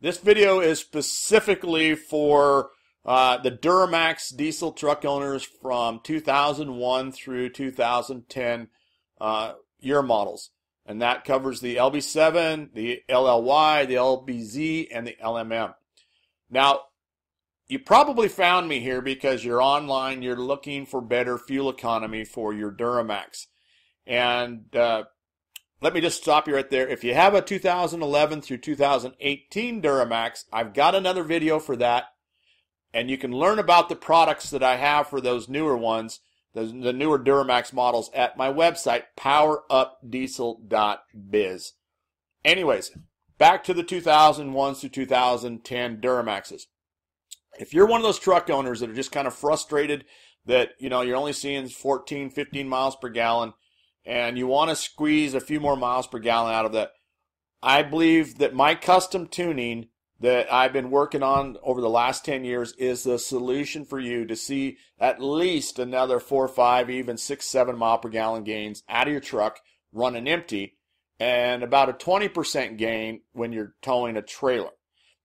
This video is specifically for the Duramax diesel truck owners from 2001 through 2010 year models. And that covers the LB7, the LLY, the LBZ, and the LMM. Now, you probably found me here because you're online, you're looking for better fuel economy for your Duramax. And let me just stop you right there. If you have a 2011 through 2018 Duramax, I've got another video for that. And you can learn about the products that I have for those newer ones, the newer Duramax models, at my website, powerupdiesel.biz. Anyways, back to the 2001s through 2010 Duramaxes. If you're one of those truck owners that are just kind of frustrated that, you know, you're only seeing 14, 15 miles per gallon, and you want to squeeze a few more miles per gallon out of that, I believe that my custom tuning that I've been working on over the last 10 years is the solution for you to see at least another 4, 5, even 6, 7 mile per gallon gains out of your truck running empty, and about a 20% gain when you're towing a trailer.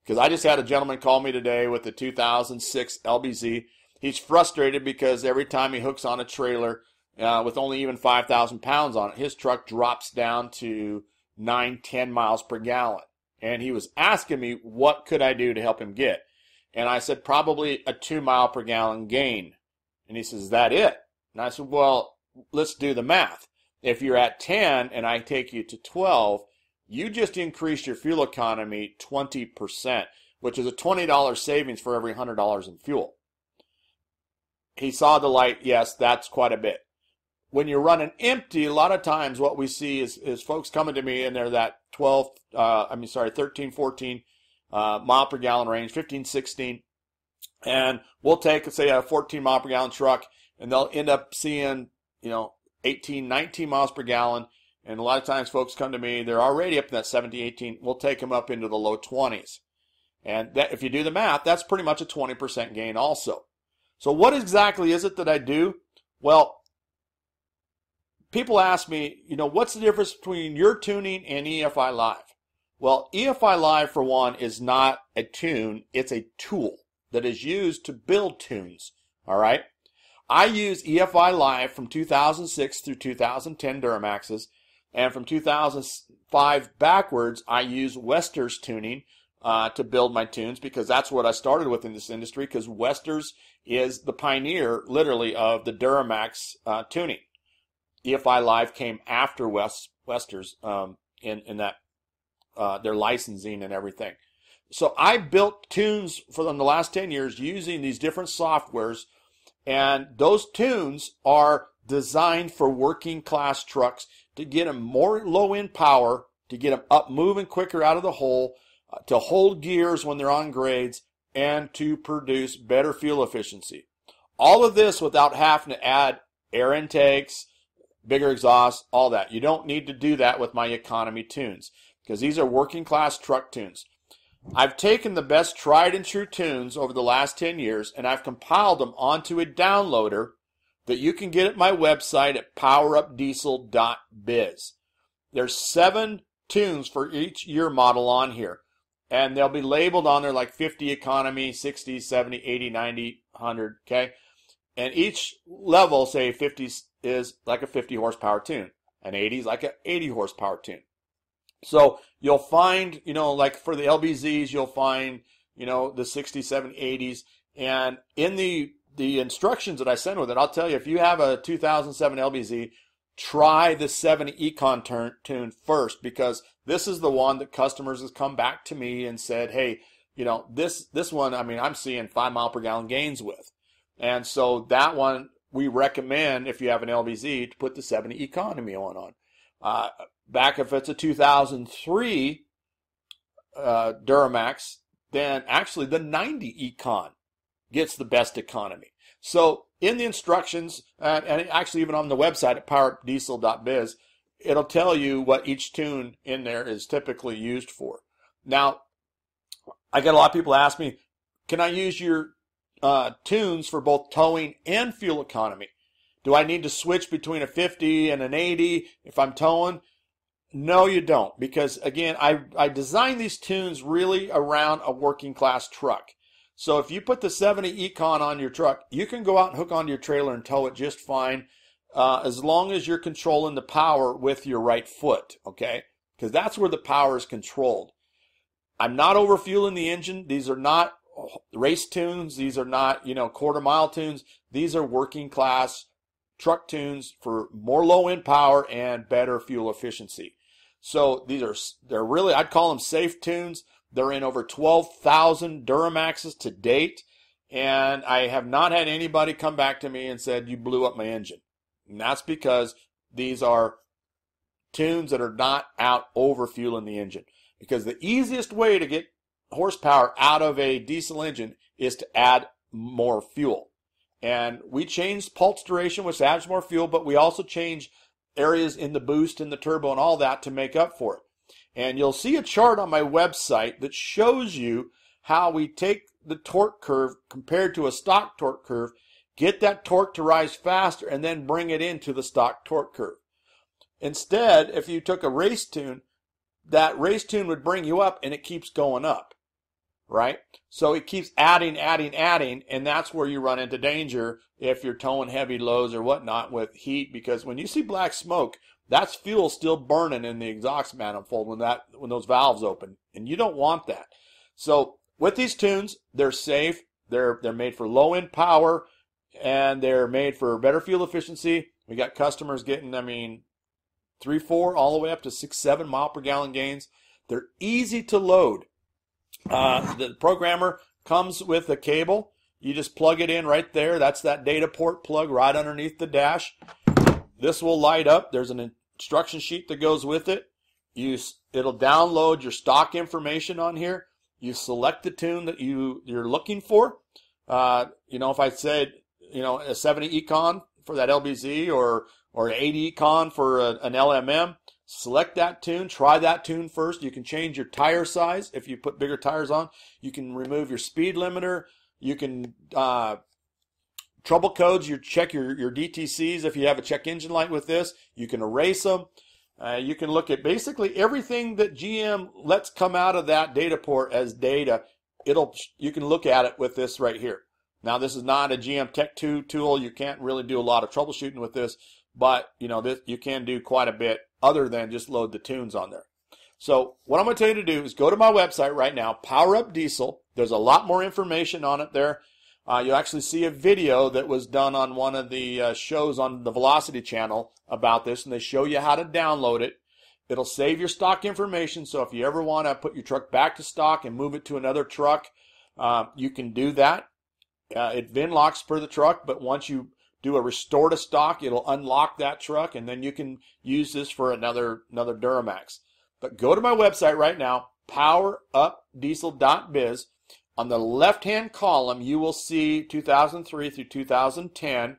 Because I just had a gentleman call me today with the 2006 LBZ. He's frustrated because every time he hooks on a trailer with only even 5,000 pounds on it, his truck drops down to 9, 10 miles per gallon. And he was asking me what could I do to help him get. And I said probably a 2 mile per gallon gain. And he says, is that it? And I said, well, let's do the math. If you're at 10 and I take you to 12, you just increased your fuel economy 20%, which is a $20 savings for every $100 in fuel. He saw the light. Yes, that's quite a bit. When you're running empty, a lot of times what we see is folks coming to me and they're that 13, 14 mile per gallon range, 15, 16, and we'll take, say, a 14 mile per gallon truck, and they'll end up seeing, 18, 19 miles per gallon. And a lot of times folks come to me, they're already up in that 17, 18. We'll take them up into the low 20s. And that, if you do the math, that's pretty much a 20% gain also. So what exactly is it that I do? Well, people ask me, what's the difference between your tuning and EFI Live? Well, EFI Live, for one, is not a tune. It's a tool that is used to build tunes. All right? I use EFI Live from 2006 through 2010 Duramaxes. And from 2005 backwards, I use Westers tuning to build my tunes, because that's what I started with in this industry, because Westers is the pioneer, literally, of the Duramax tuning. EFI Live came after Westers in that their licensing and everything. So I built tunes for them the last 10 years using these different softwares, and those tunes are designed for working class trucks to get them more low-end power, to get them up moving quicker out of the hole, to hold gears when they're on grades, and to produce better fuel efficiency. All of this without having to add air intakes, bigger exhaust, all that. You don't need to do that with my economy tunes, because these are working class truck tunes. I've taken the best tried and true tunes over the last 10 years, and I've compiled them onto a downloader that you can get at my website at powerupdiesel.biz. There's 7 tunes for each year model on here, and they'll be labeled on there like 50 economy, 60, 70, 80, 90, 100, okay? And each level, say 50 is like a 50 horsepower tune, and 80 is like an 80 horsepower tune. So you'll find, like for the LBZs, you'll find, the 60, 70, 80s, and in the instructions that I send with it, I'll tell you, if you have a 2007 LBZ, try the 70 Econ tune first, because this is the one that customers has come back to me and said, hey, this one, I'm seeing 5 mile per gallon gains with. And so that one we recommend, if you have an LBZ, to put the 70 Economy on. Back if it's a 2003 Duramax, then actually the 90 Econ gets the best economy. So in the instructions, and actually even on the website at powerupdiesel.biz, it'll tell you what each tune in there is typically used for. Now, I get a lot of people ask me, can I use your tunes for both towing and fuel economy? Do I need to switch between a 50 and an 80 if I'm towing? No, you don't, because again, I designed these tunes really around a working class truck. So if you put the 70 Econ on your truck, you can go out and hook onto your trailer and tow it just fine, as long as you're controlling the power with your right foot, okay? Because that's where the power is controlled. I'm not overfueling the engine. These are not race tunes. These are not, quarter-mile tunes. These are working class truck tunes for more low-end power and better fuel efficiency. So they're really, I'd call them safe tunes. They're in over 12,000 Duramaxes to date, and I have not had anybody come back to me and said, you blew up my engine. And that's because these are tunes that are not out overfueling the engine. Because the easiest way to get horsepower out of a diesel engine is to add more fuel. And we changed pulse duration, which adds more fuel, but we also changed areas in the boost and the turbo and all that to make up for it. And you'll see a chart on my website that shows you how we take the torque curve compared to a stock torque curve, get that torque to rise faster, and then bring it into the stock torque curve. Instead, if you took a race tune, that race tune would bring you up, and it keeps going up, right? So it keeps adding, and that's where you run into danger if you're towing heavy loads or whatnot with heat, because when you see black smoke, that's fuel still burning in the exhaust manifold when those valves open, and you don't want that. So with these tunes, they're safe, they're made for low-end power, and they're made for better fuel efficiency. We got customers getting, 3, 4, all the way up to 6, 7 mile per gallon gains. They're easy to load. The programmer comes with a cable. You just plug it in right there. That's that data port plug right underneath the dash. This will light up. There's an instruction sheet that goes with it. It'll download your stock information on here. You select the tune that you're looking for. If I said, a 70 Econ for that LBZ or an 80 Econ for an LMM, select that tune. Try that tune first. You can change your tire size if you put bigger tires on. You can remove your speed limiter. You can trouble codes. You check your DTCs if you have a check engine light with this. You can erase them. You can look at basically everything that GM lets come out of that data port as data. You can look at it with this right here. Now, this is not a GM Tech 2 tool. You can't really do a lot of troubleshooting with this, but you can do quite a bit other than just load the tunes on there. So what I'm going to tell you to do is go to my website right now, Power Up Diesel. There's a lot more information on it there. You'll actually see a video that was done on one of the shows on the Velocity channel about this, and they show you how to download it. It'll save your stock information, so if you ever want to put your truck back to stock and move it to another truck, you can do that. It VIN locks per the truck, but once you do a restore to stock, it'll unlock that truck, and then you can use this for another Duramax. But go to my website right now, powerupdiesel.biz. On the left-hand column, you will see 2003 through 2010.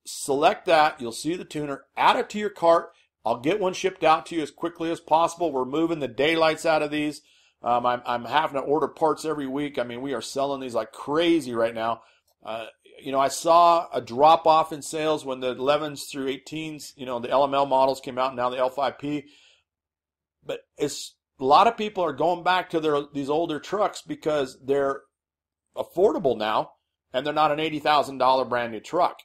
Select that. You'll see the tuner. Add it to your cart. I'll get one shipped out to you as quickly as possible. We're moving the daylights out of these. I'm having to order parts every week. We are selling these like crazy right now. I saw a drop-off in sales when the 11s through 18s, the LML models came out, and now the L5P. But a lot of people are going back to these older trucks because they're affordable now, and they're not an $80,000 brand new truck.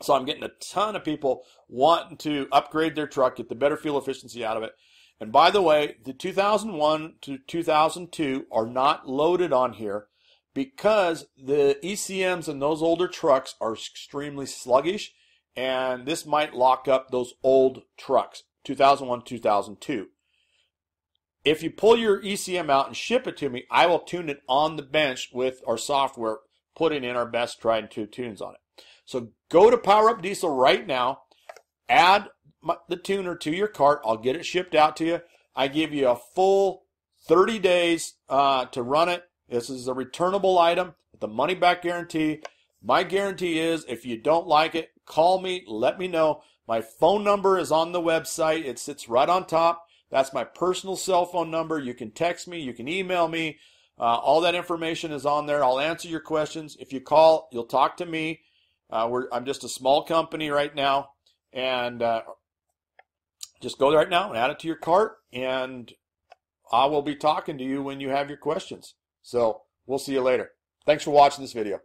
So I'm getting a ton of people wanting to upgrade their truck, get the better fuel efficiency out of it. And by the way, the 2001 to 2002 are not loaded on here because the ECMs in those older trucks are extremely sluggish, and this might lock up those old trucks, 2001, 2002. If you pull your ECM out and ship it to me, I will tune it on the bench with our software, putting in our best tried and true tunes on it. So go to Power Up Diesel right now, add the tuner to your cart. I'll get it shipped out to you. I give you a full 30 days to run it. This is a returnable item with a money-back guarantee. My guarantee is if you don't like it, call me, let me know. My phone number is on the website. It sits right on top. That's my personal cell phone number. You can text me. You can email me. All that information is on there. I'll answer your questions. If you call, you'll talk to me. I'm just a small company right now, and just go right now and add it to your cart, and I will be talking to you when you have your questions. So we'll see you later. Thanks for watching this video.